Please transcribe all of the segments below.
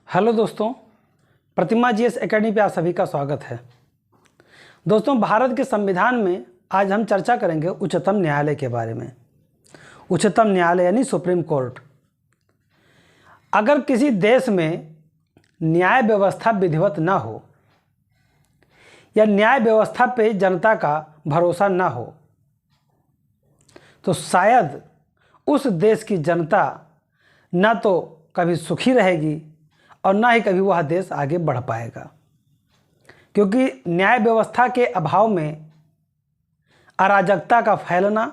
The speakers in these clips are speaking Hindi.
हेलो दोस्तों, प्रतिमा जीएस एकेडमी पे आप सभी का स्वागत है। दोस्तों, भारत के संविधान में आज हम चर्चा करेंगे उच्चतम न्यायालय के बारे में। उच्चतम न्यायालय यानी सुप्रीम कोर्ट। अगर किसी देश में न्याय व्यवस्था विधिवत ना हो या न्याय व्यवस्था पे जनता का भरोसा ना हो तो शायद उस देश की जनता ना तो कभी सुखी रहेगी और ना ही कभी वह देश आगे बढ़ पाएगा, क्योंकि न्याय व्यवस्था के अभाव में अराजकता का फैलना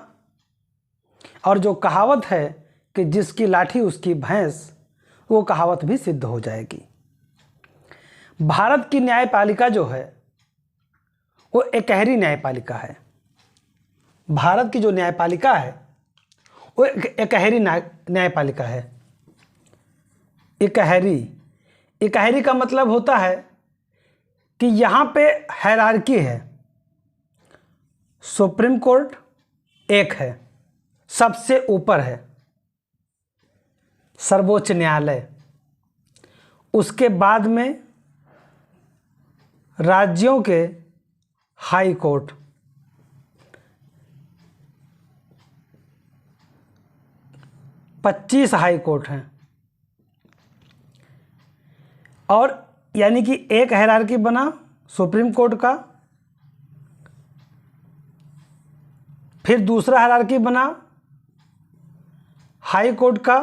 और जो कहावत है कि जिसकी लाठी उसकी भैंस, वो कहावत भी सिद्ध हो जाएगी। भारत की न्यायपालिका जो है वो एकहरी न्यायपालिका है। भारत की जो न्यायपालिका है वो एकहरी न्यायपालिका है। एकहरी का मतलब होता है कि यहाँ पे हायरार्की है। सुप्रीम कोर्ट एक है, सबसे ऊपर है सर्वोच्च न्यायालय, उसके बाद में राज्यों के हाई कोर्ट, पच्चीस हाई कोर्ट हैं। और यानी कि एक हायरार्की बना सुप्रीम कोर्ट का, फिर दूसरा हायरार्की बना हाई कोर्ट का,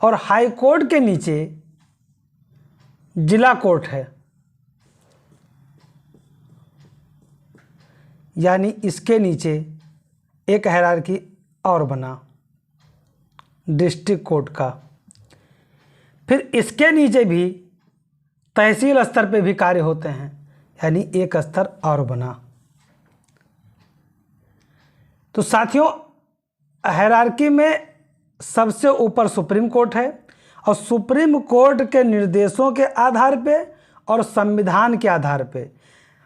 और हाई कोर्ट के नीचे जिला कोर्ट है। यानी इसके नीचे एक हायरार्की और बना डिस्ट्रिक्ट कोर्ट का। फिर इसके नीचे भी तहसील स्तर पे भी कार्य होते हैं, यानी एक स्तर और बना। तो साथियों, हायरार्की में सबसे ऊपर सुप्रीम कोर्ट है और सुप्रीम कोर्ट के निर्देशों के आधार पे और संविधान के आधार पे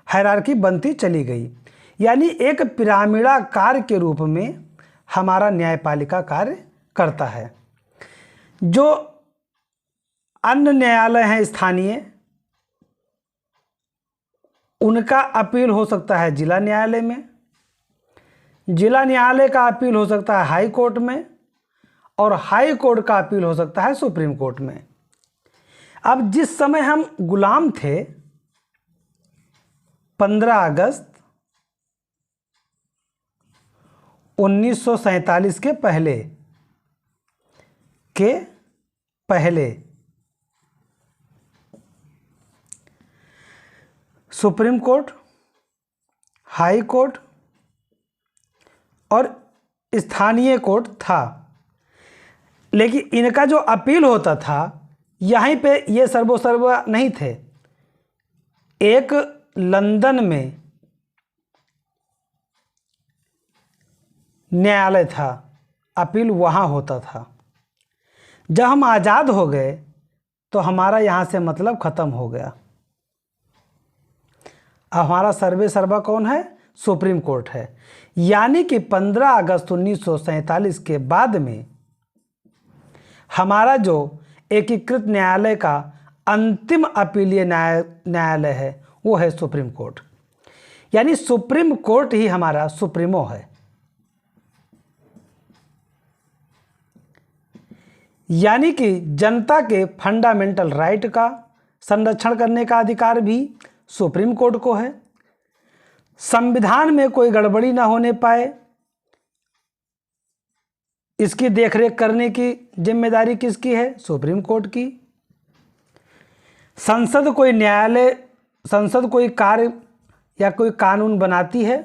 हायरार्की बनती चली गई। यानी एक पिरामिडाकार के रूप में हमारा न्यायपालिका कार्य करता है। जो अन्य न्यायालय हैं स्थानीय, उनका अपील हो सकता है जिला न्यायालय में, जिला न्यायालय का अपील हो सकता है हाई कोर्ट में, और हाई कोर्ट का अपील हो सकता है सुप्रीम कोर्ट में। अब जिस समय हम गुलाम थे, 15 अगस्त 1947 के पहले सुप्रीम कोर्ट, हाई कोर्ट और स्थानीय कोर्ट था। लेकिन इनका जो अपील होता था, यहीं पे ये सर्वोसर्वा नहीं थे। एक लंदन में न्यायालय था, अपील वहाँ होता था। जब हम आज़ाद हो गए तो हमारा यहाँ से मतलब ख़त्म हो गया। अब हमारा सर्वे सर्वा कौन है? सुप्रीम कोर्ट है। यानी कि 15 अगस्त 1947 के बाद में हमारा जो एकीकृत न्यायालय का अंतिम अपीलीय न्यायालय है वो है सुप्रीम कोर्ट। यानी सुप्रीम कोर्ट ही हमारा सुप्रीमो है। यानी कि जनता के फंडामेंटल राइट का संरक्षण करने का अधिकार भी सुप्रीम कोर्ट को है। संविधान में कोई गड़बड़ी ना होने पाए, इसकी देखरेख करने की जिम्मेदारी किसकी है? सुप्रीम कोर्ट की। संसद कोई कार्य या कोई कानून बनाती है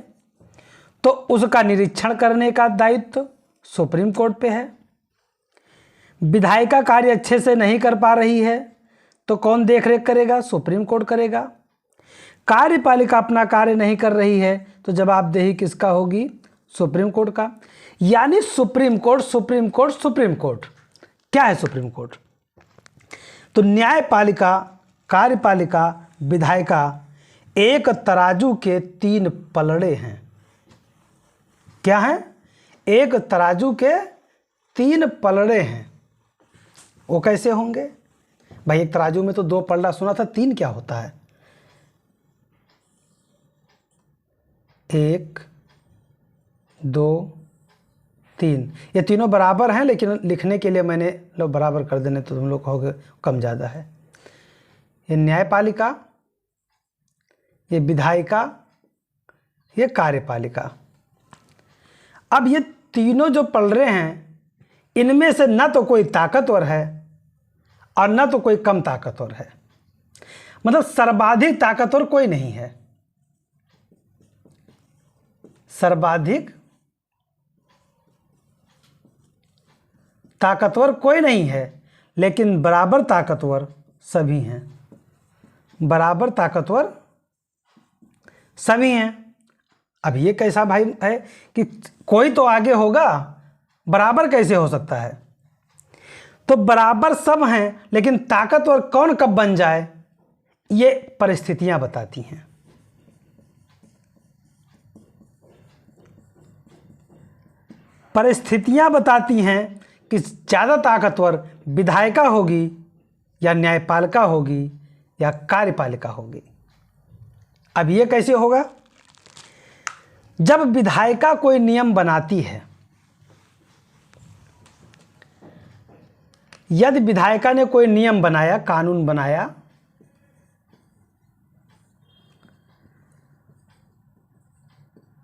तो उसका निरीक्षण करने का दायित्व सुप्रीम कोर्ट पे है। विधायिका कार्य अच्छे से नहीं कर पा रही है तो कौन देखरेख करेगा? सुप्रीम कोर्ट करेगा। कार्यपालिका अपना कार्य नहीं कर रही है तो जवाबदेही किसका होगी? सुप्रीम कोर्ट का। यानी supreme court, supreme court, supreme court. क्या है सुप्रीम कोर्ट? तो न्यायपालिका, कार्यपालिका, विधायिका एक तराजू के 3 पलड़े हैं। क्या है? एक तराजू के 3 पलड़े हैं। वो कैसे होंगे भाई? एक तराजू में तो 2 पलड़ा सुना था, 3 क्या होता है? 1 2 3, ये तीनों बराबर हैं, लेकिन लिखने के लिए मैंने लो बराबर कर देने तो तुम लोग कहोगे कम ज़्यादा है। ये न्यायपालिका, ये विधायिका, ये कार्यपालिका। अब ये तीनों जो पलड़े हैं, इनमें से ना तो कोई ताकतवर है और ना तो कोई कम ताकतवर है, मतलब सर्वाधिक ताकतवर कोई नहीं है, सर्वाधिक ताकतवर कोई नहीं है, लेकिन बराबर ताकतवर सभी हैं, बराबर ताकतवर सभी हैं। अब ये कैसा भाई है कि कोई तो आगे होगा, बराबर कैसे हो सकता है? तो बराबर सब हैं, लेकिन ताकतवर कौन कब बन जाए, ये परिस्थितियां बताती हैं। परिस्थितियां बताती हैं कि ज़्यादा ताकतवर विधायिका होगी या न्यायपालिका होगी या कार्यपालिका होगी। अब ये कैसे होगा? जब विधायिका कोई नियम बनाती है, यदि विधायिका ने कोई नियम बनाया, कानून बनाया,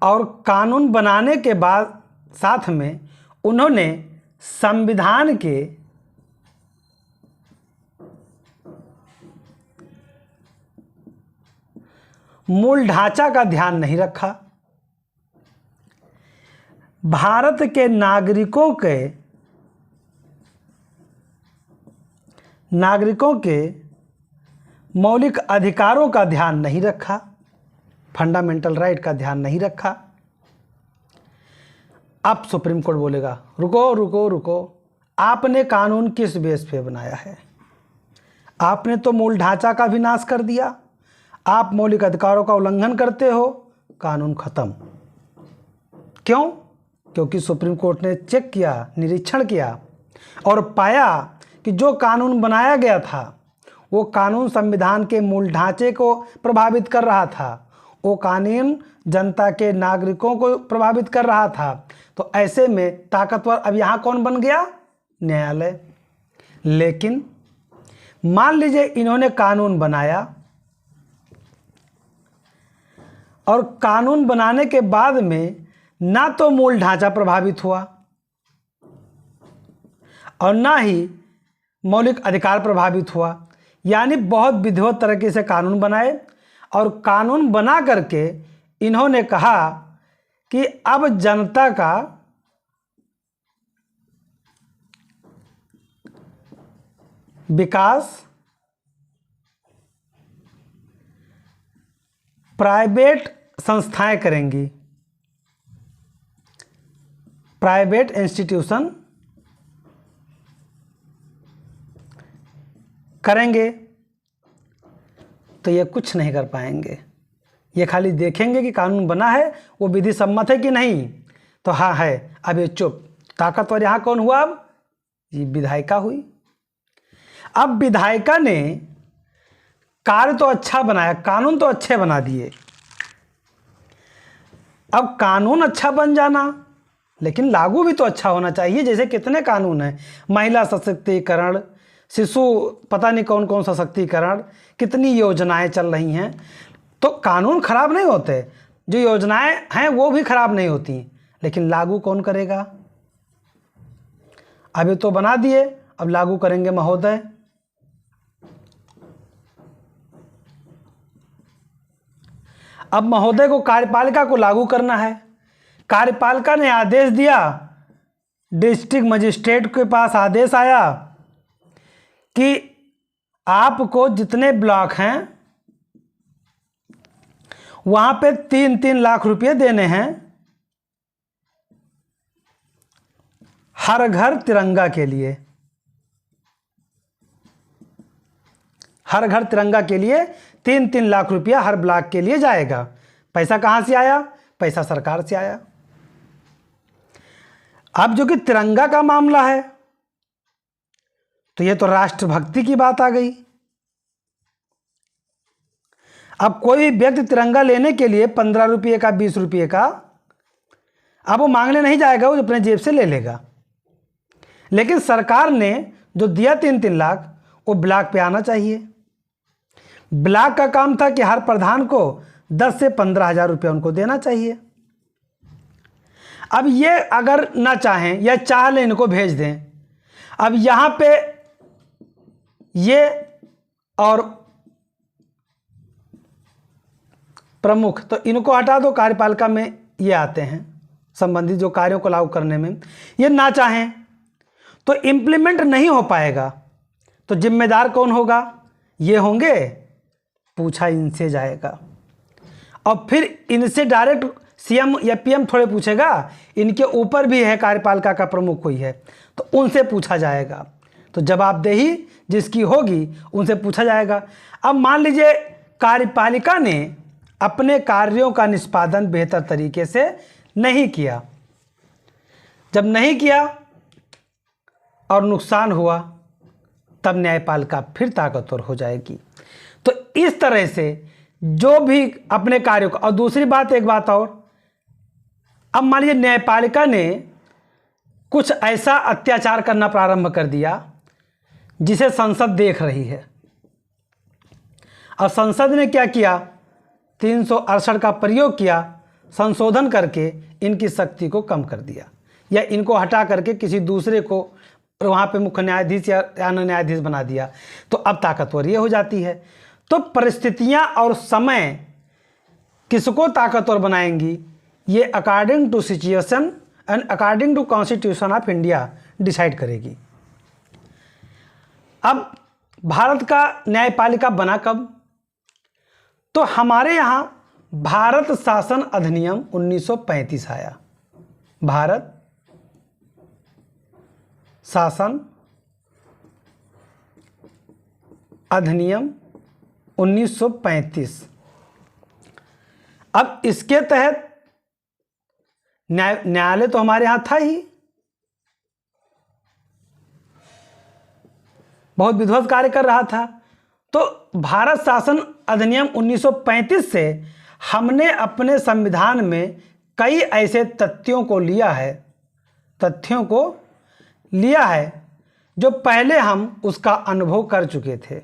और कानून बनाने के बाद साथ में उन्होंने संविधान के मूल ढांचा का ध्यान नहीं रखा, भारत के नागरिकों के मौलिक अधिकारों का ध्यान नहीं रखा, फंडामेंटल राइट का ध्यान नहीं रखा। अब सुप्रीम कोर्ट बोलेगा रुको रुको रुको, आपने कानून किस बेस पे बनाया है? आपने तो मूल ढांचा का विनाश कर दिया, आप मौलिक अधिकारों का उल्लंघन करते हो, कानून खत्म। क्यों? क्योंकि सुप्रीम कोर्ट ने चेक किया, निरीक्षण किया और पाया कि जो कानून बनाया गया था वो कानून संविधान के मूल ढांचे को प्रभावित कर रहा था, वो कानून जनता के नागरिकों को प्रभावित कर रहा था। तो ऐसे में ताकतवर अब यहाँ कौन बन गया? न्यायालय। लेकिन मान लीजिए इन्होंने कानून बनाया और कानून बनाने के बाद में ना तो मूल ढांचा प्रभावित हुआ और ना ही मौलिक अधिकार प्रभावित हुआ, यानी बहुत विधिवत तरीके से कानून बनाए और कानून बना करके इन्होंने कहा कि अब जनता का विकास प्राइवेट संस्थाएं करेंगी, प्राइवेट इंस्टीट्यूशन करेंगे। तो ये कुछ नहीं कर पाएंगे, ये खाली देखेंगे कि कानून बना है वो विधि सम्मत है कि नहीं, तो हाँ है, अब ये चुप। ताकतवर यहाँ कौन हुआ? अब ये विधायिका हुई। अब विधायिका ने कार्य तो अच्छा बनाया, कानून तो अच्छे बना दिए। अब कानून अच्छा बन जाना, लेकिन लागू भी तो अच्छा होना चाहिए। जैसे कितने कानून हैं, महिला सशक्तिकरण, शिशु पता नहीं कौन कौन सशक्तिकरण, कितनी योजनाएं चल रही हैं। तो कानून खराब नहीं होते, जो योजनाएं हैं वो भी खराब नहीं होती, लेकिन लागू कौन करेगा? अभी तो बना दिए, अब लागू करेंगे महोदय। अब महोदय को कार्यपालिका को लागू करना है। कार्यपालिका ने आदेश दिया, डिस्ट्रिक्ट मजिस्ट्रेट के पास आदेश आया कि आपको जितने ब्लॉक हैं वहां पे 3-3 लाख रुपए देने हैं हर घर तिरंगा के लिए। हर घर तिरंगा के लिए 3-3 लाख रुपया हर ब्लॉक के लिए जाएगा। पैसा कहां से आया? पैसा सरकार से आया। अब जो कि तिरंगा का मामला है, तो ये तो राष्ट्रभक्ति की बात आ गई। अब कोई भी व्यक्ति तिरंगा लेने के लिए 15 रुपये का, 20 रुपये का, अब वो मांगने नहीं जाएगा, वो अपने जेब से ले लेगा। लेकिन सरकार ने जो दिया 3-3 लाख, वो ब्लॉक पे आना चाहिए। ब्लॉक का काम था कि हर प्रधान को 10 से 15 हज़ार रुपये उनको देना चाहिए। अब ये अगर ना चाहें या चाह लें इनको भेज दें, अब यहाँ पे ये और प्रमुख, तो इनको हटा दो, कार्यपालिका में ये आते हैं संबंधित जो कार्यों को लागू करने में, ये ना चाहें तो इम्प्लीमेंट नहीं हो पाएगा। तो जिम्मेदार कौन होगा? ये होंगे, पूछा इनसे जाएगा। और फिर इनसे डायरेक्ट सीएम या पीएम थोड़े पूछेगा, इनके ऊपर भी है कार्यपालिका का प्रमुख कोई है, तो उनसे पूछा जाएगा। तो जवाबदेही जिसकी होगी उनसे पूछा जाएगा। अब मान लीजिए कार्यपालिका ने अपने कार्यों का निष्पादन बेहतर तरीके से नहीं किया, जब नहीं किया और नुकसान हुआ, तब न्यायपालिका फिर ताकतवर हो जाएगी। तो इस तरह से जो भी अपने कार्यों को, और दूसरी बात, एक बात और, अब मान लीजिए न्यायपालिका ने कुछ ऐसा अत्याचार करना प्रारंभ कर दिया जिसे संसद देख रही है। अब संसद ने क्या किया? 368 का प्रयोग किया, संशोधन करके इनकी शक्ति को कम कर दिया, या इनको हटा करके किसी दूसरे को वहाँ पे मुख्य न्यायाधीश या अन्य न्यायाधीश बना दिया। तो अब ताकतवर ये हो जाती है। तो परिस्थितियाँ और समय किसको ताकतवर बनाएंगी, ये according to situation and according to constitution of India decide करेगी। अब भारत का न्यायपालिका बना कब? तो हमारे यहाँ भारत शासन अधिनियम 1935 आया। भारत शासन अधिनियम 1935। अब इसके तहत न्यायालय तो हमारे यहाँ था ही, बहुत विध्वंस कार्य कर रहा था। तो भारत शासन अधिनियम 1935 से हमने अपने संविधान में कई ऐसे तथ्यों को लिया है जो पहले हम उसका अनुभव कर चुके थे।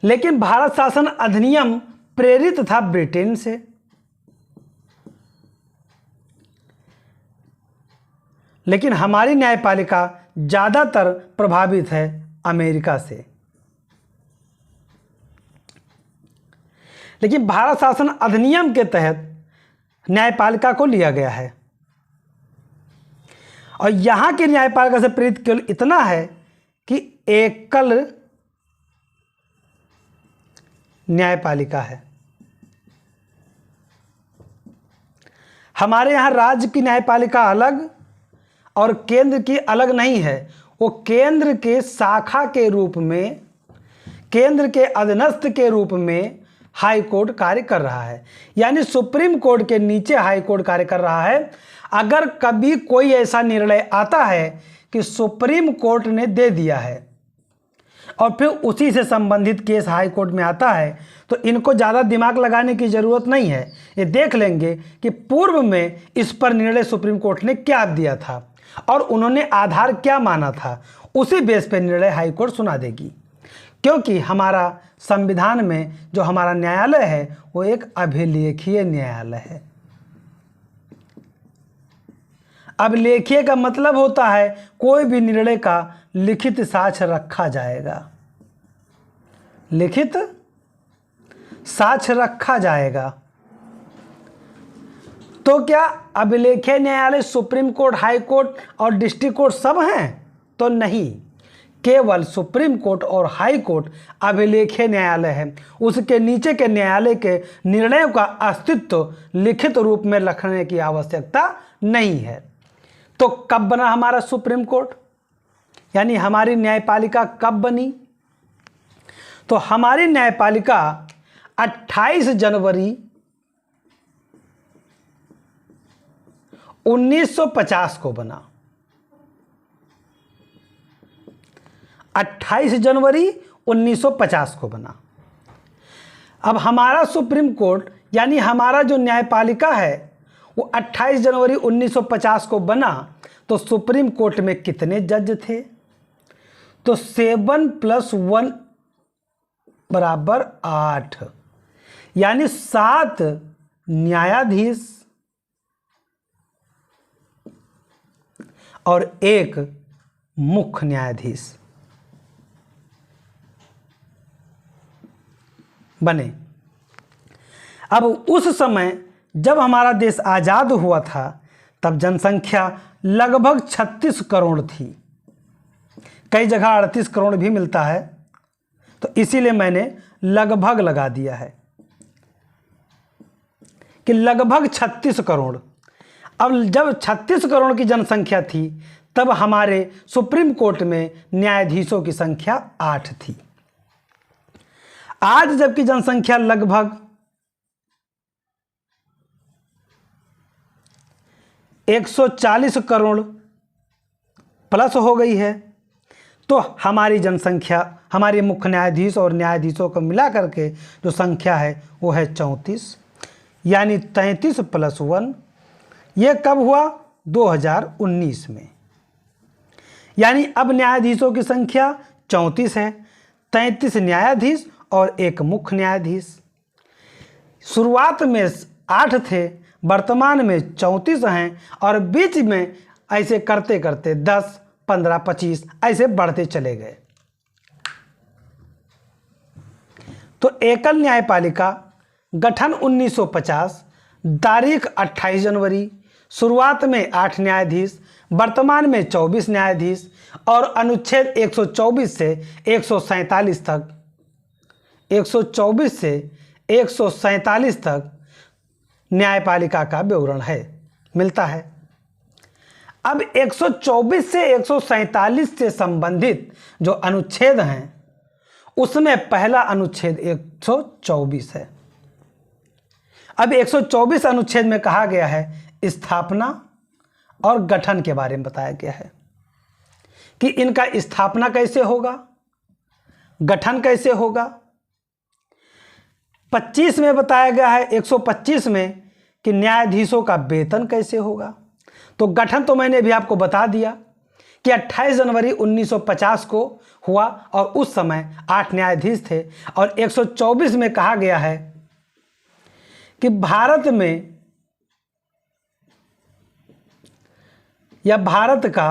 लेकिन भारत शासन अधिनियम प्रेरित था ब्रिटेन से। लेकिन हमारी न्यायपालिका ज़्यादातर प्रभावित है अमेरिका से। लेकिन भारत शासन अधिनियम के तहत न्यायपालिका को लिया गया है, और यहाँ की न्यायपालिका से प्रेरित केवल इतना है कि एकल न्यायपालिका है। हमारे यहाँ राज्य की न्यायपालिका अलग और केंद्र की अलग नहीं है। वो केंद्र के शाखा के रूप में, केंद्र के अधीनस्थ के रूप में हाई कोर्ट कार्य कर रहा है। यानी सुप्रीम कोर्ट के नीचे हाई कोर्ट कार्य कर रहा है। अगर कभी कोई ऐसा निर्णय आता है कि सुप्रीम कोर्ट ने दे दिया है और फिर उसी से संबंधित केस हाई कोर्ट में आता है, तो इनको ज़्यादा दिमाग लगाने की ज़रूरत नहीं है। ये देख लेंगे कि पूर्व में इस पर निर्णय सुप्रीम कोर्ट ने क्या दिया था और उन्होंने आधार क्या माना था, उसी बेस पर निर्णय हाई कोर्ट सुना देगी। क्योंकि हमारा संविधान में जो हमारा न्यायालय है वो एक अभिलेखीय न्यायालय है। अभिलेखीय का मतलब होता है कोई भी निर्णय का लिखित साक्ष्य रखा जाएगा, लिखित साक्ष्य रखा जाएगा। तो क्या अभिलेखीय न्यायालय सुप्रीम कोर्ट, हाई कोर्ट और डिस्ट्रिक्ट कोर्ट सब हैं? तो नहीं, केवल सुप्रीम कोर्ट और हाई कोर्ट अभिलेखीय न्यायालय है। उसके नीचे के न्यायालय के निर्णयों का अस्तित्व लिखित रूप में रखने की आवश्यकता नहीं है। तो कब बना हमारा सुप्रीम कोर्ट, यानी हमारी न्यायपालिका कब बनी? तो हमारी न्यायपालिका 28 जनवरी 1950 को बना। 28 जनवरी 1950 को बना। अब हमारा सुप्रीम कोर्ट यानी हमारा जो न्यायपालिका है वो 28 जनवरी 1950 को बना, तो सुप्रीम कोर्ट में कितने जज थे? तो 7 + 1 = 8, यानी 7 न्यायाधीश और 1 मुख्य न्यायाधीश बने। अब उस समय जब हमारा देश आज़ाद हुआ था तब जनसंख्या लगभग 36 करोड़ थी, कई जगह 38 करोड़ भी मिलता है, तो इसीलिए मैंने लगभग लगा दिया है कि लगभग 36 करोड़। अब जब 36 करोड़ की जनसंख्या थी तब हमारे सुप्रीम कोर्ट में न्यायाधीशों की संख्या 8 थी। आज जबकि जनसंख्या लगभग 140 करोड़ प्लस हो गई है, तो हमारी जनसंख्या, हमारे मुख्य न्यायाधीश और न्यायाधीशों को मिला करके जो संख्या है वो है 34, यानी 33 + 1। ये कब हुआ? 2019 में। यानी अब न्यायाधीशों की संख्या 34 है, 33 न्यायाधीश और 1 मुख्य न्यायाधीश। शुरुआत में 8 थे, वर्तमान में 34 हैं, और बीच में ऐसे करते करते 10, 15, 25 ऐसे बढ़ते चले गए। तो एकल न्यायपालिका गठन 1950, तारीख 28 जनवरी, शुरुआत में 8 न्यायाधीश, वर्तमान में 24 न्यायाधीश, और अनुच्छेद 124 से 147 तक, 124 से 147 तक न्यायपालिका का विवरण है, मिलता है। अब 124 से 147 से संबंधित जो अनुच्छेद हैं उसमें पहला अनुच्छेद 124 है। अब 124 अनुच्छेद में कहा गया है स्थापना और गठन के बारे में बताया गया है कि इनका स्थापना कैसे होगा, गठन कैसे होगा। 25 में बताया गया है, 125 में, कि न्यायाधीशों का वेतन कैसे होगा। तो गठन तो मैंने अभी आपको बता दिया कि 28 जनवरी 1950 को हुआ और उस समय 8 न्यायाधीश थे। और 124 में कहा गया है कि भारत में या भारत का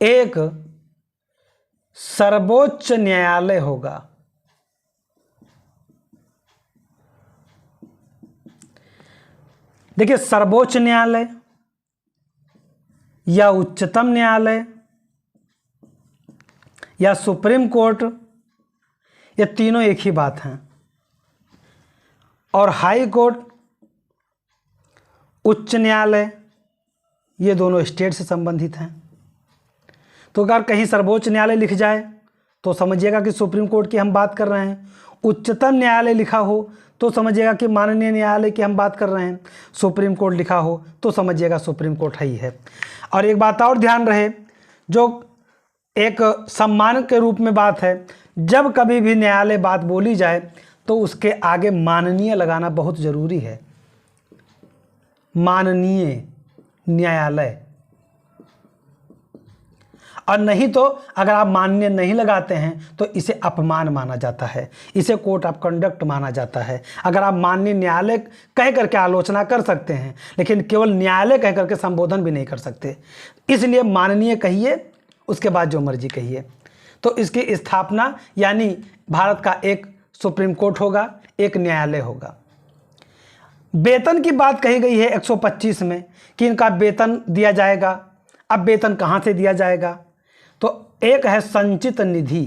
एक सर्वोच्च न्यायालय होगा। देखिए, सर्वोच्च न्यायालय या उच्चतम न्यायालय या सुप्रीम कोर्ट, ये तीनों एक ही बात हैं। और हाई कोर्ट, उच्च न्यायालय, ये दोनों स्टेट से संबंधित हैं। तो अगर कहीं सर्वोच्च न्यायालय लिख जाए तो समझिएगा कि सुप्रीम कोर्ट की हम बात कर रहे हैं, उच्चतम न्यायालय लिखा हो तो समझिएगा कि माननीय न्यायालय की हम बात कर रहे हैं, सुप्रीम कोर्ट लिखा हो तो समझिएगा सुप्रीम कोर्ट ही है। और एक बात और ध्यान रहे, जो एक सम्मान के रूप में बात है, जब कभी भी न्यायालय बात बोली जाए तो उसके आगे माननीय लगाना बहुत ज़रूरी है। माननीय न्यायालय, और नहीं तो अगर आप माननीय नहीं लगाते हैं तो इसे अपमान माना जाता है, इसे कोर्ट ऑफ कंडक्ट माना जाता है। अगर आप माननीय न्यायालय कह करके आलोचना कर सकते हैं लेकिन केवल न्यायालय कह करके संबोधन भी नहीं कर सकते, इसलिए माननीय कहिए, उसके बाद जो मर्जी कहिए। तो इसकी स्थापना यानी भारत का एक सुप्रीम कोर्ट होगा, एक न्यायालय होगा। वेतन की बात कही गई है 125 में कि इनका वेतन दिया जाएगा। अब वेतन कहाँ से दिया जाएगा? तो एक है संचित निधि,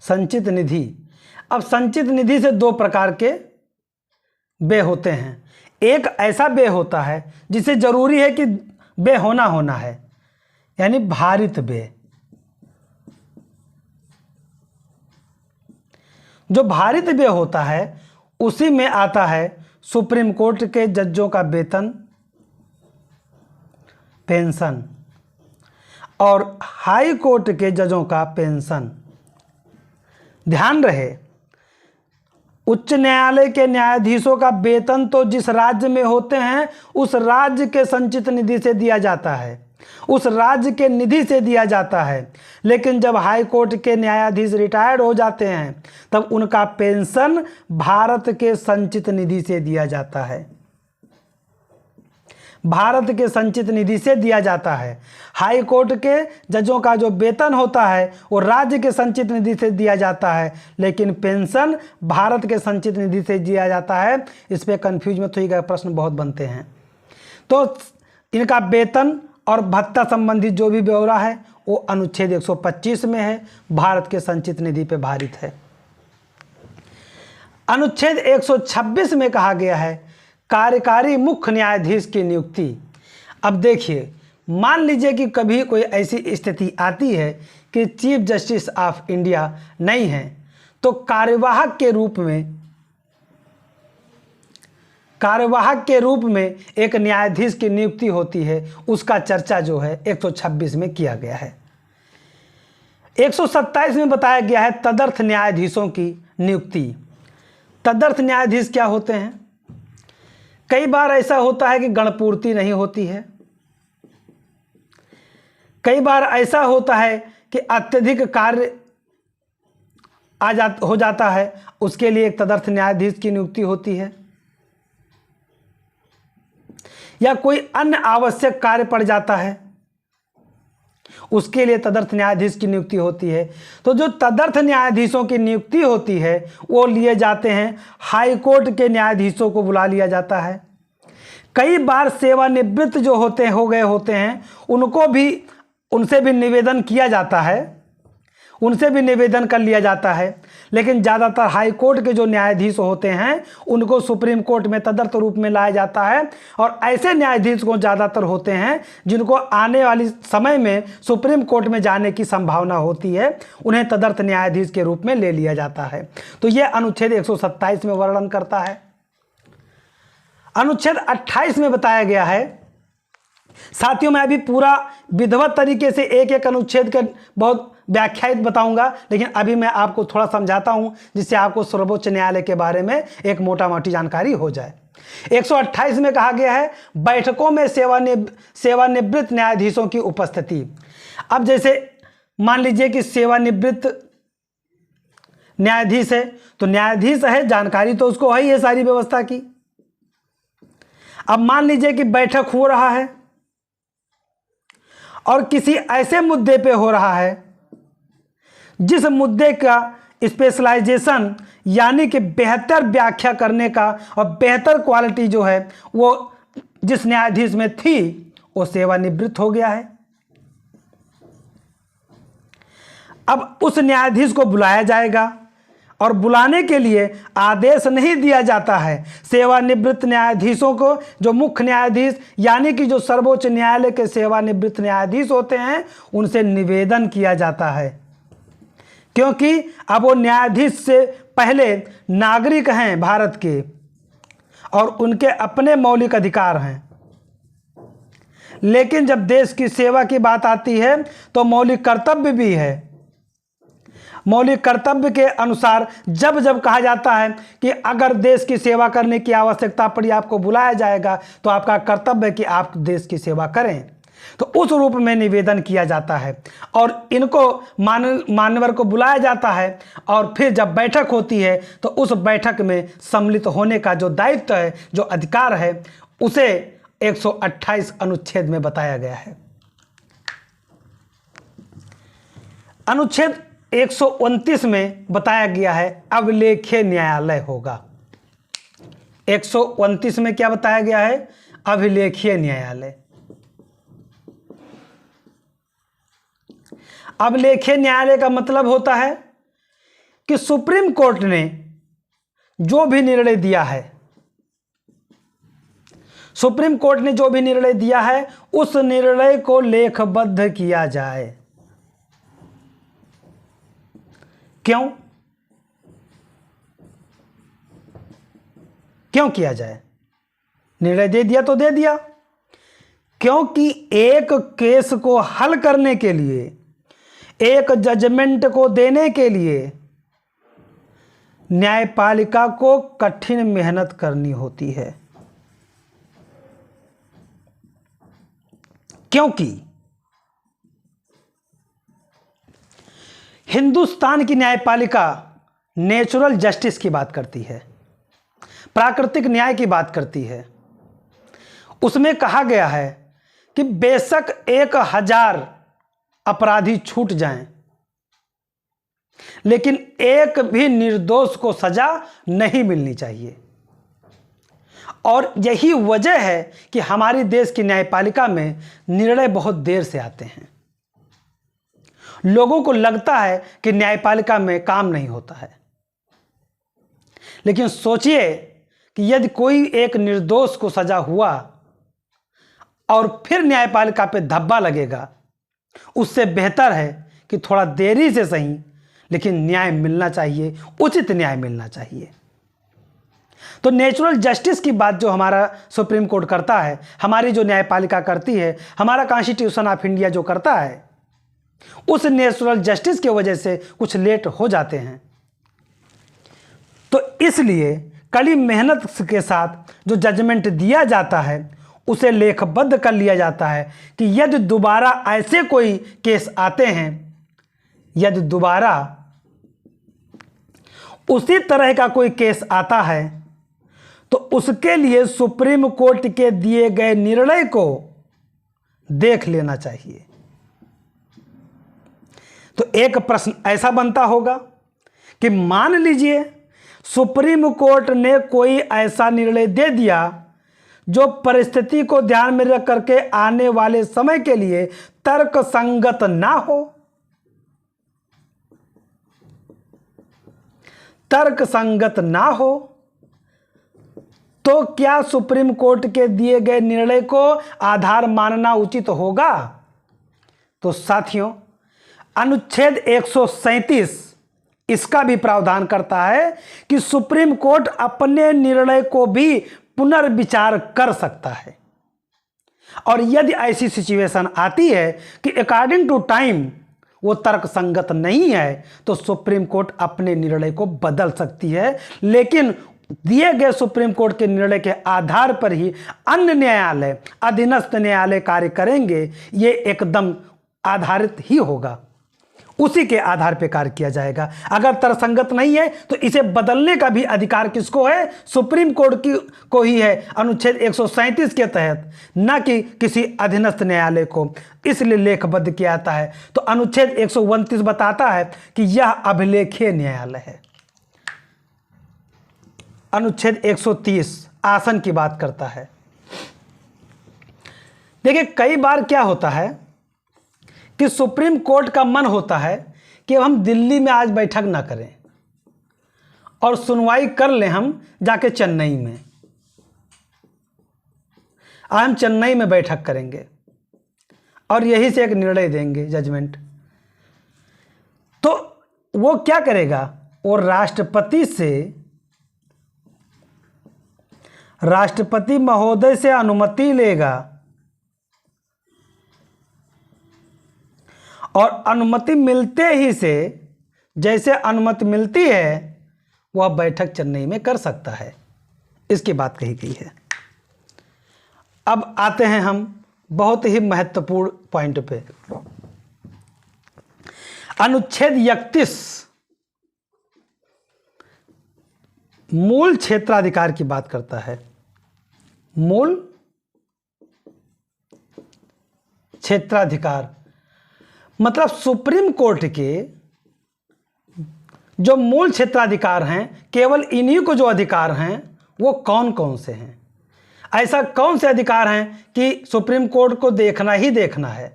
संचित निधि। अब संचित निधि से 2 प्रकार के व्यय होते हैं। एक ऐसा व्यय होता है जिसे जरूरी है कि व्यय होना है, यानी भारित व्यय। जो भारित व्यय होता है उसी में आता है सुप्रीम कोर्ट के जजों का वेतन, पेंशन और हाई कोर्ट के जजों का पेंशन। ध्यान रहे, उच्च न्यायालय के न्यायाधीशों का वेतन तो जिस राज्य में होते हैं उस राज्य के संचित निधि से दिया जाता है, उस राज्य के निधि से दिया जाता है। लेकिन जब हाई कोर्ट के न्यायाधीश रिटायर्ड हो जाते हैं तब उनका पेंशन भारत के संचित निधि से दिया जाता है, भारत के संचित निधि से दिया जाता है। हाई कोर्ट के जजों का जो वेतन होता है वो राज्य के संचित निधि से दिया जाता है, लेकिन पेंशन भारत के संचित निधि से दिया जाता है। इस पर कन्फ्यूज मत होइएगा, प्रश्न बहुत बनते हैं। तो इनका वेतन और भत्ता संबंधित जो भी ब्यौरा है वो अनुच्छेद 125 में है, भारत के संचित निधि पे भारित है। अनुच्छेद 126 में कहा गया है कार्यकारी मुख्य न्यायाधीश की नियुक्ति। अब देखिए, मान लीजिए कि कभी कोई ऐसी स्थिति आती है कि चीफ जस्टिस ऑफ इंडिया नहीं है, तो कार्यवाहक के रूप में एक न्यायाधीश की नियुक्ति होती है। उसका चर्चा जो है 126 में किया गया है। 127 में बताया गया है तदर्थ न्यायाधीशों की नियुक्ति। तदर्थ न्यायाधीश क्या होते हैं? कई बार ऐसा होता है कि गणपूर्ति नहीं होती है, कई बार ऐसा होता है कि अत्यधिक कार्य हो जाता है, उसके लिए एक तदर्थ न्यायाधीश की नियुक्ति होती है, या कोई अन्य आवश्यक कार्य पड़ जाता है, उसके लिए तदर्थ न्यायाधीश की नियुक्ति होती है। तो जो तदर्थ न्यायाधीशों की नियुक्ति होती है वो लिए जाते हैं, हाई कोर्ट के न्यायाधीशों को बुला लिया जाता है। कई बार सेवानिवृत्त जो हो गए होते हैं उनसे भी निवेदन किया जाता है, उनसे भी निवेदन कर लिया जाता है। लेकिन ज़्यादातर हाई कोर्ट के जो न्यायाधीश होते हैं उनको सुप्रीम कोर्ट में तदर्थ रूप में लाया जाता है, और ऐसे न्यायाधीश को ज़्यादातर होते हैं जिनको आने वाली समय में सुप्रीम कोर्ट में जाने की संभावना होती है, उन्हें तदर्थ न्यायाधीश के रूप में ले लिया जाता है। तो यह अनुच्छेद 127 में वर्णन करता है। अनुच्छेद 28 में बताया गया है, साथियों मैं अभी पूरा विधिवत तरीके से एक एक अनुच्छेद के बहुत व्याख्यायित बताऊंगा, लेकिन अभी मैं आपको थोड़ा समझाता हूं जिससे आपको सर्वोच्च न्यायालय के बारे में एक मोटा मोटी जानकारी हो जाए। 128 में कहा गया है बैठकों में सेवानिवृत्त न्यायाधीशों की उपस्थिति। अब जैसे मान लीजिए कि सेवानिवृत्त न्यायाधीश है, तो न्यायाधीश है, जानकारी तो उसको है ही है सारी व्यवस्था की। अब मान लीजिए कि बैठक हो रहा है और किसी ऐसे मुद्दे पे हो रहा है जिस मुद्दे का स्पेशलाइजेशन यानी कि बेहतर व्याख्या करने का और बेहतर क्वालिटी जो है वो जिस न्यायाधीश में थी वो सेवानिवृत्त हो गया है। अब उस न्यायाधीश को बुलाया जाएगा और बुलाने के लिए आदेश नहीं दिया जाता है। सेवानिवृत्त न्यायाधीशों को, जो मुख्य न्यायाधीश यानी कि जो सर्वोच्च न्यायालय के सेवानिवृत्त न्यायाधीश होते हैं, उनसे निवेदन किया जाता है, क्योंकि अब वो न्यायाधीश से पहले नागरिक हैं भारत के और उनके अपने मौलिक अधिकार हैं। लेकिन जब देश की सेवा की बात आती है तो मौलिक कर्तव्य भी है। मौलिक कर्तव्य के अनुसार जब जब कहा जाता है कि अगर देश की सेवा करने की आवश्यकता पड़ी, आपको बुलाया जाएगा, तो आपका कर्तव्य है कि आप देश की सेवा करें। तो उस रूप में निवेदन किया जाता है और इनको मान्यवर को बुलाया जाता है, और फिर जब बैठक होती है तो उस बैठक में सम्मिलित होने का जो दायित्व है, जो अधिकार है, उसे 128 अनुच्छेद में बताया गया है। अनुच्छेद 129 में बताया गया है अभिलेखीय न्यायालय होगा। 129 में क्या बताया गया है? अभिलेखीय न्यायालय। अभिलेखीय न्यायालय का मतलब होता है कि सुप्रीम कोर्ट ने जो भी निर्णय दिया है, सुप्रीम कोर्ट ने जो भी निर्णय दिया है उस निर्णय को लेखबद्ध किया जाए। क्यों? क्यों किया जाए? निर्णय दे दिया तो दे दिया, क्योंकि एक केस को हल करने के लिए, एक जजमेंट को देने के लिए न्यायपालिका को कठिन मेहनत करनी होती है। क्योंकि हिंदुस्तान की न्यायपालिका नेचुरल जस्टिस की बात करती है, प्राकृतिक न्याय की बात करती है। उसमें कहा गया है कि बेशक 1000 अपराधी छूट जाएं, लेकिन एक भी निर्दोष को सजा नहीं मिलनी चाहिए। और यही वजह है कि हमारी देश की न्यायपालिका में निर्णय बहुत देर से आते हैं। लोगों को लगता है कि न्यायपालिका में काम नहीं होता है, लेकिन सोचिए कि यदि कोई एक निर्दोष को सजा हुआ और फिर न्यायपालिका पे धब्बा लगेगा, उससे बेहतर है कि थोड़ा देरी से सही लेकिन न्याय मिलना चाहिए, उचित न्याय मिलना चाहिए। तो नेचुरल जस्टिस की बात जो हमारा सुप्रीम कोर्ट करता है, हमारी जो न्यायपालिका करती है, हमारा कॉन्स्टिट्यूशन ऑफ इंडिया जो करता है, उस नेचुरल जस्टिस की वजह से कुछ लेट हो जाते हैं। तो इसलिए कड़ी मेहनत के साथ जो जजमेंट दिया जाता है उसे लेखबद्ध कर लिया जाता है कि यदि दोबारा ऐसे कोई केस आते हैं, यदि दोबारा उसी तरह का कोई केस आता है, तो उसके लिए सुप्रीम कोर्ट के दिए गए निर्णय को देख लेना चाहिए। तो एक प्रश्न ऐसा बनता होगा कि मान लीजिए सुप्रीम कोर्ट ने कोई ऐसा निर्णय दे दिया जो परिस्थिति को ध्यान में रख करके आने वाले समय के लिए तर्कसंगत ना हो, तर्कसंगत ना हो, तो क्या सुप्रीम कोर्ट के दिए गए निर्णय को आधार मानना उचित होगा? तो साथियों, अनुच्छेद 137 इसका भी प्रावधान करता है कि सुप्रीम कोर्ट अपने निर्णय को भी पुनर्विचार कर सकता है। और यदि ऐसी सिचुएशन आती है कि अकॉर्डिंग टू टाइम वो तर्कसंगत नहीं है, तो सुप्रीम कोर्ट अपने निर्णय को बदल सकती है, लेकिन दिए गए सुप्रीम कोर्ट के निर्णय के आधार पर ही अन्य न्यायालय, अधीनस्थ न्यायालय कार्य करेंगे। ये एकदम आधारित ही होगा, उसी के आधार पर कार्य किया जाएगा। अगर तर्कसंगत नहीं है तो इसे बदलने का भी अधिकार किसको है? सुप्रीम कोर्ट को ही है, अनुच्छेद 137 के तहत, न कि किसी अधीनस्थ न्यायालय को। इसलिए लेखबद्ध किया जाता है। तो अनुच्छेद 129 बताता है कि यह अभिलेखीय न्यायालय है। अनुच्छेद 130 आसन की बात करता है। देखिए, कई बार क्या होता है कि सुप्रीम कोर्ट का मन होता है कि हम दिल्ली में आज बैठक ना करें और सुनवाई कर लें हम जाके चेन्नई में। आज हम चेन्नई में बैठक करेंगे और यहीं से एक निर्णय देंगे, जजमेंट। तो वो क्या करेगा? वो राष्ट्रपति महोदय से अनुमति लेगा और अनुमति मिलते ही से, जैसे अनुमति मिलती है, वह बैठक चेन्नई में कर सकता है। इसकी बात कही गई है। अब आते हैं हम बहुत ही महत्वपूर्ण पॉइंट पे। अनुच्छेद 31 मूल क्षेत्राधिकार की बात करता है। मूल क्षेत्राधिकार मतलब सुप्रीम कोर्ट के जो मूल क्षेत्राधिकार हैं, केवल इन्हीं को जो अधिकार हैं वो कौन कौन से हैं? ऐसा कौन से अधिकार हैं कि सुप्रीम कोर्ट को देखना ही देखना है?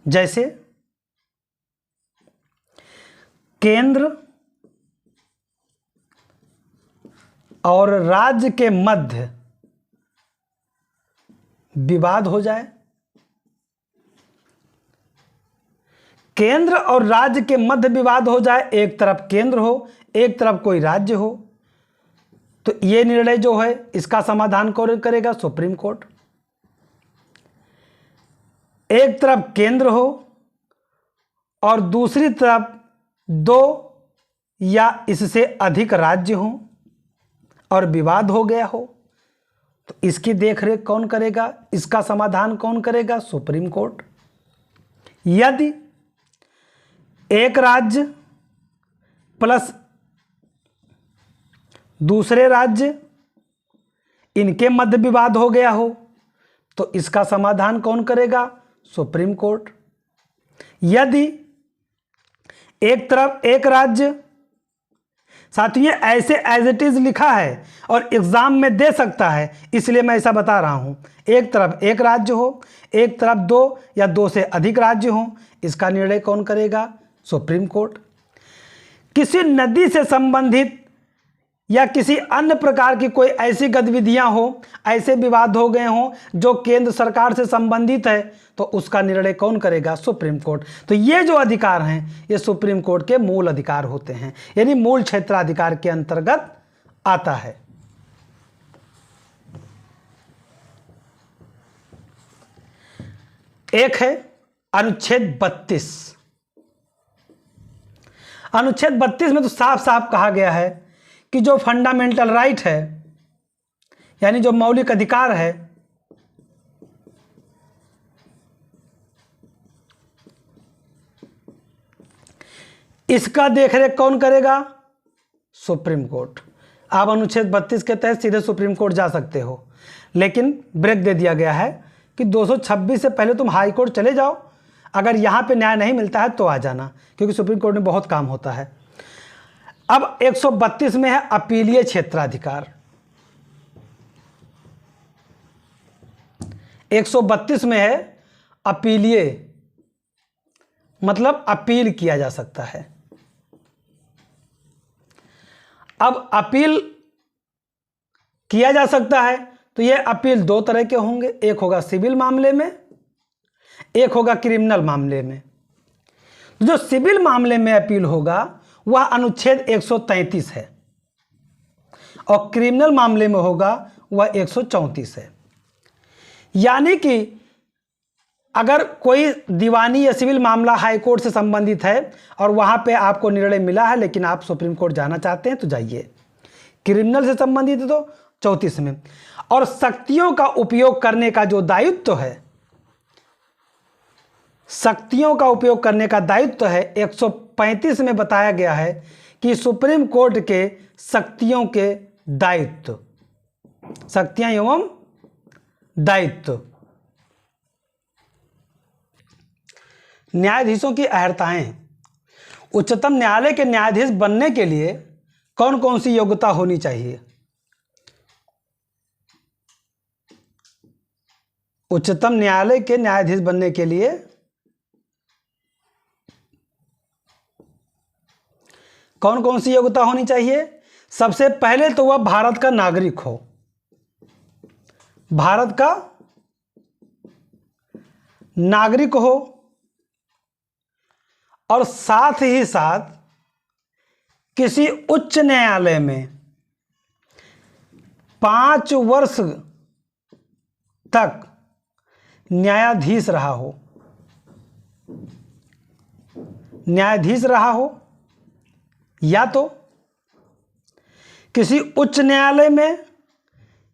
जैसे केंद्र और राज्य के मध्य विवाद हो जाए, केंद्र और राज्य के मध्य विवाद हो जाए, एक तरफ केंद्र हो, एक तरफ कोई राज्य हो, तो ये निर्णय जो है इसका समाधान कौन करेगा? Supreme court. एक तरफ केंद्र हो और दूसरी तरफ 2 या इससे अधिक राज्य हों और विवाद हो गया हो, तो इसकी देखरेख कौन करेगा? इसका समाधान कौन करेगा? Supreme court. यदि एक राज्य प्लस दूसरे राज्य इनके मध्य विवाद हो गया हो, तो इसका समाधान कौन करेगा? Supreme court. यदि एक तरफ एक राज्य, साथियों ये ऐसे एज इट इज लिखा है और एग्जाम में दे सकता है, इसलिए मैं ऐसा बता रहा हूं। एक तरफ एक राज्य हो, एक तरफ 2 या 2 से अधिक राज्य हो, इसका निर्णय कौन करेगा? Supreme court. किसी नदी से संबंधित या किसी अन्य प्रकार की कोई ऐसी गतिविधियां हो, ऐसे विवाद हो गए हों जो केंद्र सरकार से संबंधित है, तो उसका निर्णय कौन करेगा? Supreme court. तो ये जो अधिकार हैं ये सुप्रीम कोर्ट के मूल अधिकार होते हैं, यानी मूल क्षेत्राधिकार के अंतर्गत आता है। एक है अनुच्छेद 32। अनुच्छेद 32 में तो साफ साफ कहा गया है कि जो फंडामेंटल राइट है, यानी जो मौलिक अधिकार है, इसका देखरेख कौन करेगा? Supreme court. आप अनुच्छेद 32 के तहत सीधे सुप्रीम कोर्ट जा सकते हो, लेकिन ब्रेक दे दिया गया है कि 226 से पहले तुम हाई कोर्ट चले जाओ, अगर यहां पे न्याय नहीं मिलता है तो आ जाना, क्योंकि सुप्रीम कोर्ट में बहुत काम होता है। अब 132 में है अपीलीय क्षेत्राधिकार। 132 में है अपीलीय, मतलब अपील किया जा सकता है। अब अपील किया जा सकता है तो यह अपील 2 तरह के होंगे, एक होगा सिविल मामले में, एक होगा क्रिमिनल मामले में। जो सिविल मामले में अपील होगा वह अनुच्छेद 133 है और क्रिमिनल मामले में होगा वह 134 है। यानी कि अगर कोई दीवानी या सिविल मामला हाई कोर्ट से संबंधित है और वहां पे आपको निर्णय मिला है लेकिन आप सुप्रीम कोर्ट जाना चाहते हैं तो जाइए। क्रिमिनल से संबंधित है तो 34 में। और शक्तियों का उपयोग करने का जो दायित्व है, शक्तियों का उपयोग करने का दायित्व है, 135 में बताया गया है कि सुप्रीम कोर्ट के शक्तियों के दायित्व, शक्तियां एवं दायित्व। न्यायाधीशों की अर्हताएं। उच्चतम न्यायालय के न्यायाधीश बनने के लिए कौन कौन सी योग्यता होनी चाहिए? उच्चतम न्यायालय के न्यायाधीश बनने के लिए कौन कौन सी योग्यता होनी चाहिए? सबसे पहले तो वह भारत का नागरिक हो, भारत का नागरिक हो, और साथ ही साथ किसी उच्च न्यायालय में 5 वर्ष तक न्यायाधीश रहा हो, न्यायाधीश रहा हो, या तो किसी उच्च न्यायालय में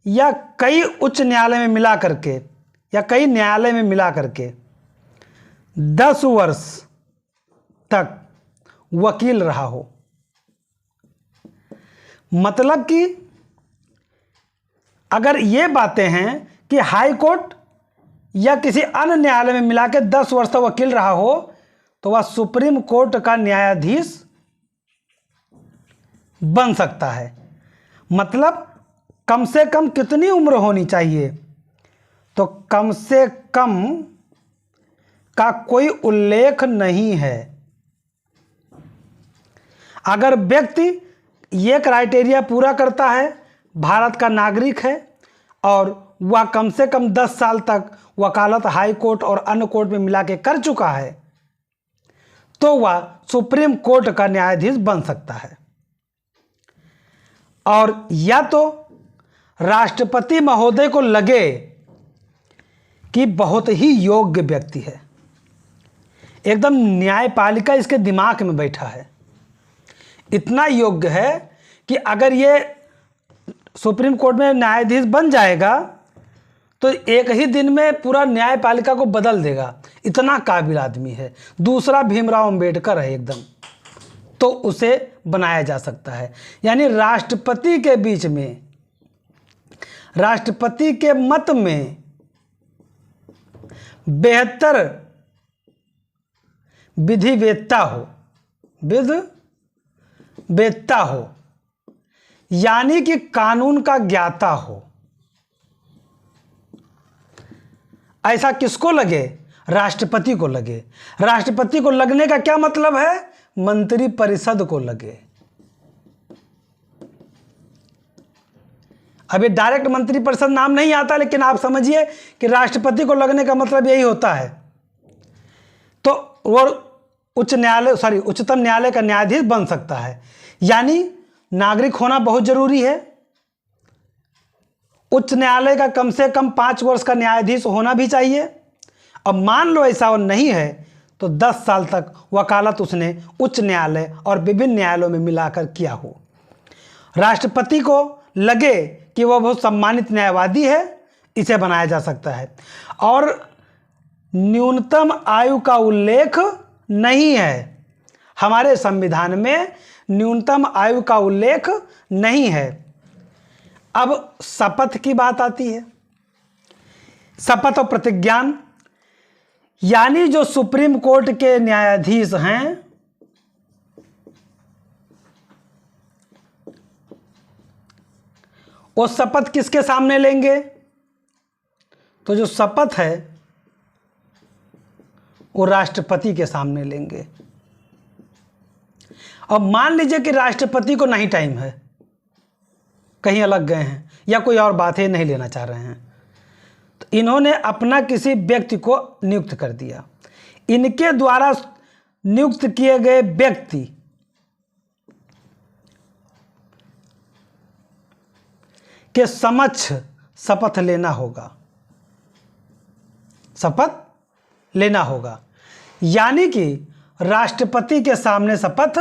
या कई उच्च न्यायालय में मिला करके या कई न्यायालय में मिला करके 10 वर्ष तक वकील रहा हो। मतलब कि अगर ये बातें हैं कि हाई कोर्ट या किसी अन्य न्यायालय में मिला के 10 वर्ष तक वकील रहा हो तो वह सुप्रीम कोर्ट का न्यायाधीश बन सकता है। मतलब कम से कम कितनी उम्र होनी चाहिए? तो कम से कम का कोई उल्लेख नहीं है। अगर व्यक्ति ये क्राइटेरिया पूरा करता है, भारत का नागरिक है और वह कम से कम 10 साल तक वकालत हाई कोर्ट और अन्य कोर्ट में मिला के कर चुका है, तो वह सुप्रीम कोर्ट का न्यायाधीश बन सकता है। और या तो राष्ट्रपति महोदय को लगे कि बहुत ही योग्य व्यक्ति है, एकदम न्यायपालिका इसके दिमाग में बैठा है, इतना योग्य है कि अगर ये सुप्रीम कोर्ट में न्यायाधीश बन जाएगा तो एक ही दिन में पूरा न्यायपालिका को बदल देगा, इतना काबिल आदमी है। दूसरा भीमराव अंबेडकर है एकदम, तो उसे बनाया जा सकता है। यानी राष्ट्रपति के बीच में, राष्ट्रपति के मत में बेहतर विधिवेत्ता हो, विधिवेत्ता हो, यानी कि कानून का ज्ञाता हो, ऐसा किसको लगे? राष्ट्रपति को लगे। राष्ट्रपति को लगने का क्या मतलब है? मंत्रिपरिषद को लगे। अभी डायरेक्ट मंत्रिपरिषद नाम नहीं आता, लेकिन आप समझिए कि राष्ट्रपति को लगने का मतलब यही होता है। तो वो उच्चतम न्यायालय का न्यायाधीश बन सकता है। यानी नागरिक होना बहुत जरूरी है, उच्च न्यायालय का कम से कम 5 वर्ष का न्यायाधीश होना भी चाहिए। अब मान लो ऐसा वो नहीं है तो 10 साल तक वकालत उसने उच्च न्यायालय और विभिन्न न्यायालयों में मिलाकर किया हो। राष्ट्रपति को लगे कि वह बहुत सम्मानित न्यायवादी है, इसे बनाया जा सकता है। और न्यूनतम आयु का उल्लेख नहीं है, हमारे संविधान में न्यूनतम आयु का उल्लेख नहीं है। अब शपथ की बात आती है, शपथ और प्रतिज्ञान, यानी जो सुप्रीम कोर्ट के न्यायाधीश हैं वो शपथ किसके सामने लेंगे? तो जो शपथ है वो राष्ट्रपति के सामने लेंगे। अब मान लीजिए कि राष्ट्रपति को नहीं टाइम है, कहीं अलग गए हैं या कोई और बात है नहीं लेना चाह रहे हैं, तो इन्होंने अपना किसी व्यक्ति को नियुक्त कर दिया। इनके द्वारा नियुक्त किए गए व्यक्ति के समक्ष शपथ लेना होगा, शपथ लेना होगा। यानी कि राष्ट्रपति के सामने शपथ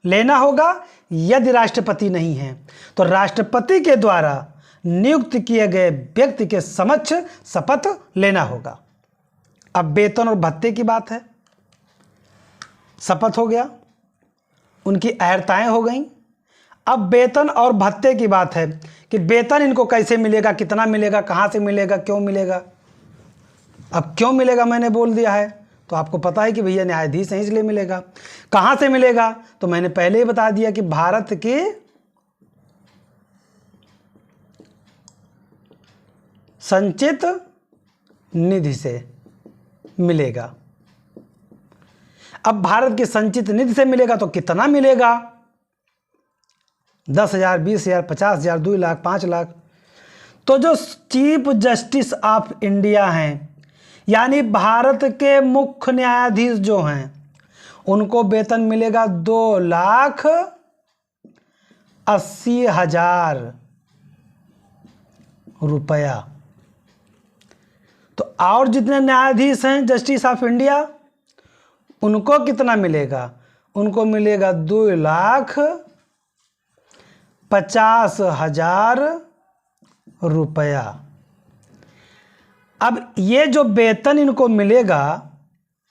लेना होगा। यदि राष्ट्रपति नहीं है तो राष्ट्रपति के द्वारा नियुक्त किए गए व्यक्ति के समक्ष शपथ लेना होगा। अब वेतन और भत्ते की बात है, शपथ हो गया, उनकी अहर्ताएं हो गई। अब वेतन और भत्ते की बात है कि वेतन इनको कैसे मिलेगा, कितना मिलेगा, कहाँ से मिलेगा, क्यों मिलेगा। अब क्यों मिलेगा मैंने बोल दिया है तो आपको पता है कि भैया न्यायाधीश है इसलिए मिलेगा। कहाँ से मिलेगा तो मैंने पहले ही बता दिया कि भारत के संचित निधि से मिलेगा। अब भारत की संचित निधि से मिलेगा तो कितना मिलेगा? 10,000, 20,000, 50,000, 2 लाख, 5 लाख। तो जो चीफ जस्टिस ऑफ इंडिया हैं, यानी भारत के मुख्य न्यायाधीश जो हैं, उनको वेतन मिलेगा 2,80,000 रुपया। तो और जितने न्यायाधीश हैं जस्टिस ऑफ इंडिया, उनको कितना मिलेगा? उनको मिलेगा 2,50,000 रुपया। अब ये जो वेतन इनको मिलेगा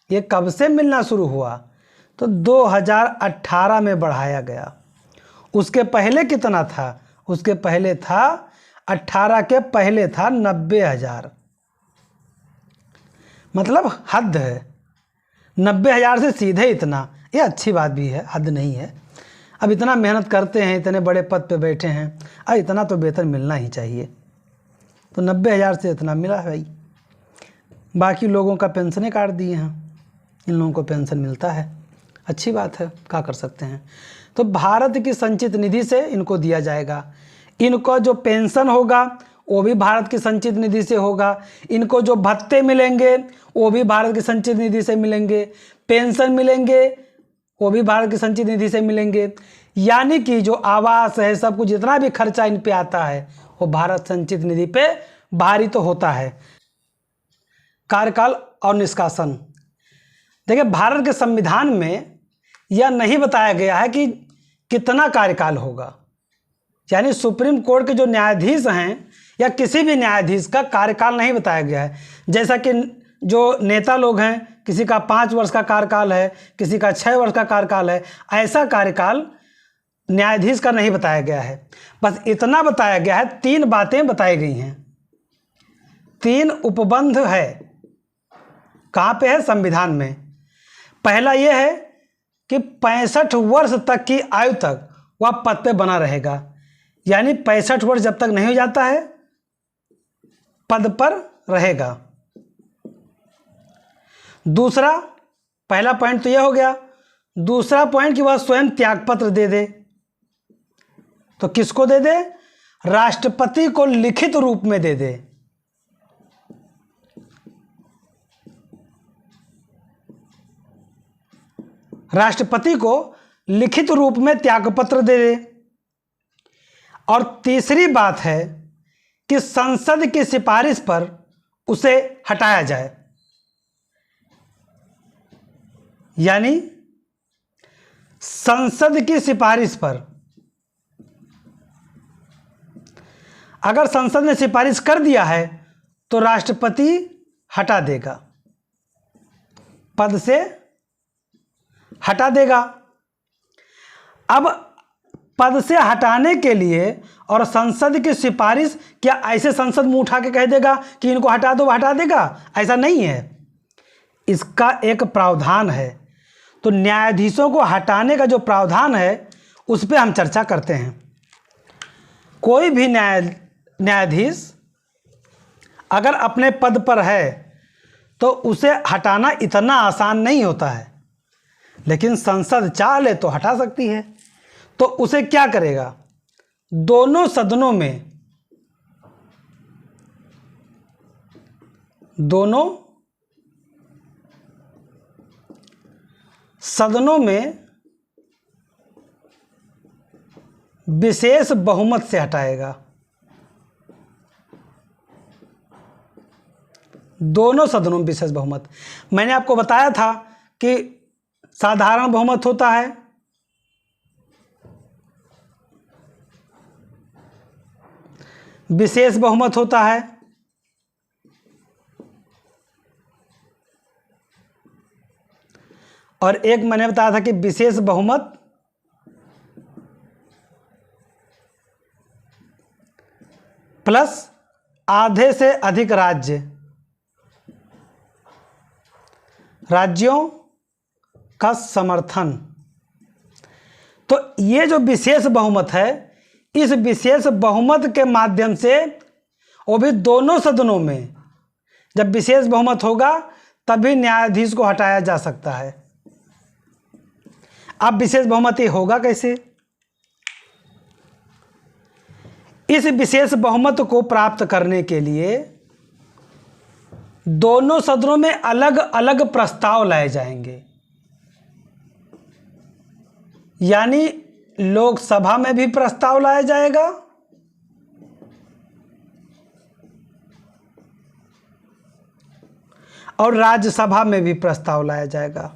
ये कब से मिलना शुरू हुआ? तो 2018 में बढ़ाया गया। उसके पहले कितना था? उसके पहले था 18 के पहले था 90,000। मतलब हद है, 90,000 से सीधे इतना। ये अच्छी बात भी है, हद नहीं है। अब इतना मेहनत करते हैं, इतने बड़े पद पे बैठे हैं, अब इतना तो वेतन मिलना ही चाहिए। तो 90,000 से इतना मिला है भाई। बाकी लोगों का पेंशनें काट दिए हैं, इन लोगों को पेंशन मिलता है, अच्छी बात है, क्या कर सकते हैं। तो भारत की संचित निधि से इनको दिया जाएगा। इनको जो पेंशन होगा वो भी भारत की संचित निधि से होगा। इनको जो भत्ते मिलेंगे वो भी भारत की संचित निधि से मिलेंगे। पेंशन मिलेंगे वो भी भारत की संचित निधि से मिलेंगे। यानी कि जो आवास है, सब कुछ जितना भी खर्चा इन पे आता है वो भारत संचित निधि पे भारी तो होता है। कार्यकाल और निष्कासन, देखिए भारत के संविधान में यह नहीं बताया गया है कि कितना कार्यकाल होगा, यानी सुप्रीम कोर्ट के जो न्यायाधीश हैं या किसी भी न्यायाधीश का कार्यकाल नहीं बताया गया है। जैसा कि जो नेता लोग हैं, किसी का 5 वर्ष का कार्यकाल है, किसी का 6 वर्ष का कार्यकाल है, ऐसा कार्यकाल न्यायाधीश का नहीं बताया गया है। बस इतना बताया गया है, 3 बातें बताई गई हैं, 3 उपबंध है। कहाँ पे है? संविधान में। पहला यह है कि 65 वर्ष तक की आयु तक वह पद पे बना रहेगा, यानी 65 वर्ष जब तक नहीं हो जाता है पद पर रहेगा। दूसरा, पहला पॉइंट तो यह हो गया। दूसरा पॉइंट कि वह स्वयं त्यागपत्र दे दे। तो किसको दे दे? राष्ट्रपति को लिखित रूप में दे दे। राष्ट्रपति को लिखित रूप में त्यागपत्र दे दे। और तीसरी बात है कि संसद की सिफारिश पर उसे हटाया जाए, यानी संसद की सिफारिश पर अगर संसद ने सिफारिश कर दिया है तो राष्ट्रपति हटा देगा, पद से हटा देगा। अब पद से हटाने के लिए और संसद की सिफारिश, क्या ऐसे संसद मुंह उठा के कह देगा कि इनको हटा दो, हटा देगा? ऐसा नहीं है। इसका एक प्रावधान है। तो न्यायाधीशों को हटाने का जो प्रावधान है उस पर हम चर्चा करते हैं। कोई भी न्यायाधीश अगर अपने पद पर है तो उसे हटाना इतना आसान नहीं होता है, लेकिन संसद चाह ले तो हटा सकती है। तो उसे क्या करेगा? दोनों सदनों में विशेष बहुमत से हटाएगा। दोनों सदनों में विशेष बहुमत। मैंने आपको बताया था कि साधारण बहुमत होता है, विशेष बहुमत होता है, और एक मैंने बताया था कि विशेष बहुमत प्लस आधे से अधिक राज्यों का समर्थन। तो ये जो विशेष बहुमत है, इस विशेष बहुमत के माध्यम से, वो भी दोनों सदनों में, जब विशेष बहुमत होगा तभी न्यायाधीश को हटाया जा सकता है। अब विशेष बहुमत ये होगा कैसे? इस विशेष बहुमत को प्राप्त करने के लिए दोनों सदनों में अलग अलग प्रस्ताव लाए जाएंगे, यानी लोकसभा में भी प्रस्ताव लाया जाएगा और राज्यसभा में भी प्रस्ताव लाया जाएगा।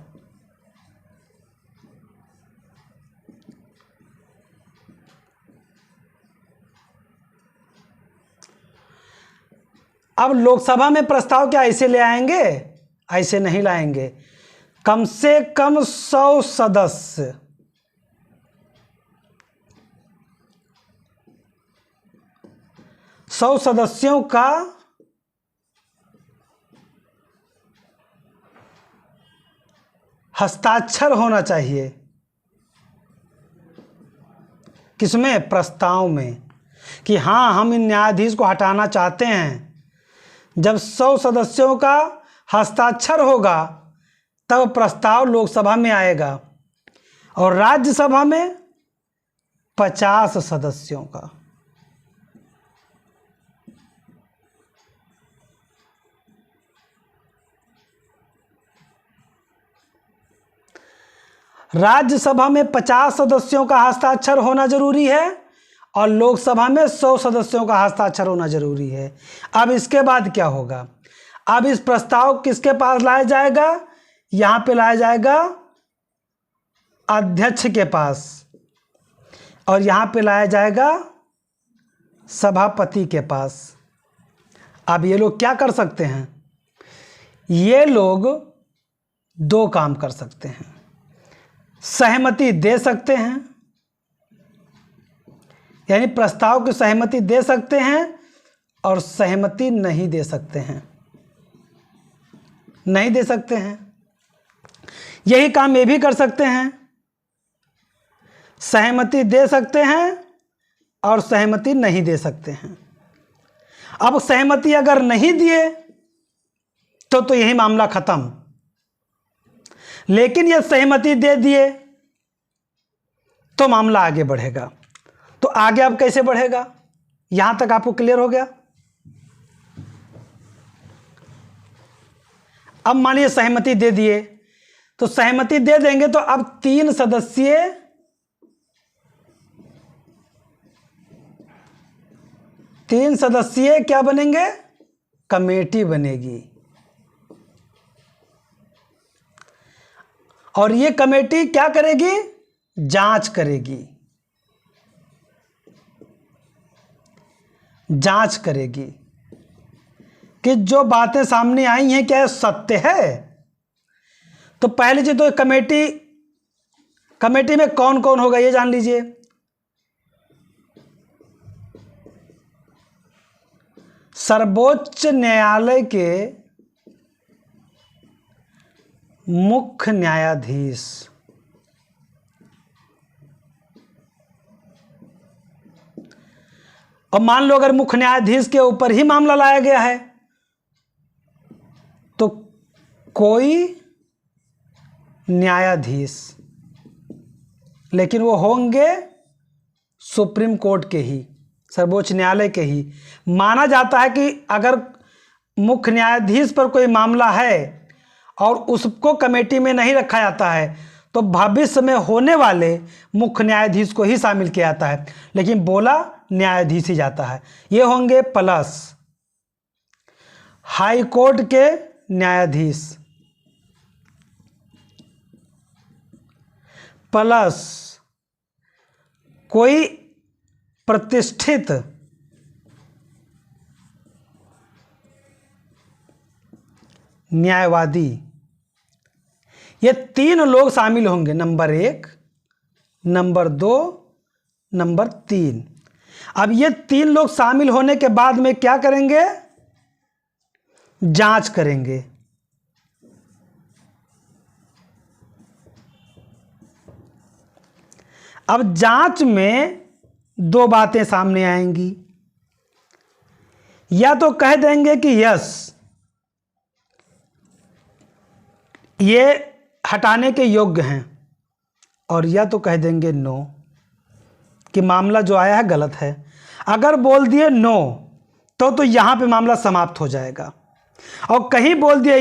अब लोकसभा में प्रस्ताव क्या ऐसे ले आएंगे? ऐसे नहीं लाएंगे। कम से कम 100 सदस्य, सदस्यों का हस्ताक्षर होना चाहिए। किसमें? प्रस्ताव में, कि हाँ हम इन न्यायाधीश को हटाना चाहते हैं। जब 100 सदस्यों का हस्ताक्षर होगा तब प्रस्ताव लोकसभा में आएगा, और राज्यसभा में 50 सदस्यों का। राज्यसभा में 50 सदस्यों का हस्ताक्षर होना जरूरी है और लोकसभा में 100 सदस्यों का हस्ताक्षर होना जरूरी है। अब इसके बाद क्या होगा? अब इस प्रस्ताव किसके पास लाया जाएगा? यहां पे लाया जाएगा अध्यक्ष के पास और यहां पे लाया जाएगा सभापति के पास। अब ये लोग क्या कर सकते हैं? ये लोग दो काम कर सकते हैं। सहमति दे सकते हैं, यानी प्रस्ताव की सहमति दे सकते हैं, और सहमति नहीं दे सकते हैं, नहीं दे सकते हैं। यही काम ये भी कर सकते हैं, सहमति दे सकते हैं और सहमति नहीं दे सकते हैं। अब सहमति अगर नहीं दिए तो यही मामला खत्म, लेकिन यह सहमति दे दिए तो मामला आगे बढ़ेगा। तो आगे अब कैसे बढ़ेगा? यहां तक आपको क्लियर हो गया? अब मानिए सहमति दे दिए, तो सहमति दे देंगे तो अब 3 सदस्यीय क्या बनेंगे? कमेटी बनेगी। और ये कमेटी क्या करेगी? जांच करेगी, जांच करेगी कि जो बातें सामने आई हैं क्या सत्य है। तो पहली चीज तो कमेटी में कौन कौन होगा ये जान लीजिए। सर्वोच्च न्यायालय के मुख्य न्यायाधीश, और मान लो अगर मुख्य न्यायाधीश के ऊपर ही मामला लाया गया है तो कोई न्यायाधीश, लेकिन वो होंगे सुप्रीम कोर्ट के ही, सर्वोच्च न्यायालय के ही। माना जाता है कि अगर मुख्य न्यायाधीश पर कोई मामला है और उसको कमेटी में नहीं रखा जाता है तो भविष्य में होने वाले मुख्य न्यायाधीश को ही शामिल किया जाता है, लेकिन बोला न्यायाधीश ही जाता है। ये होंगे प्लस हाई कोर्ट के न्यायाधीश, प्लस कोई प्रतिष्ठित न्यायवादी। ये 3 लोग शामिल होंगे, नंबर 1, नंबर 2, नंबर 3। अब ये 3 लोग शामिल होने के बाद में क्या करेंगे? जांच करेंगे। अब जांच में 2 बातें सामने आएंगी। या तो कह देंगे कि यस, ये हटाने के योग्य हैं, और या तो कह देंगे नो, कि मामला जो आया है गलत है। अगर बोल दिए नो तो यहां पे मामला समाप्त हो जाएगा, और कहीं बोल दिए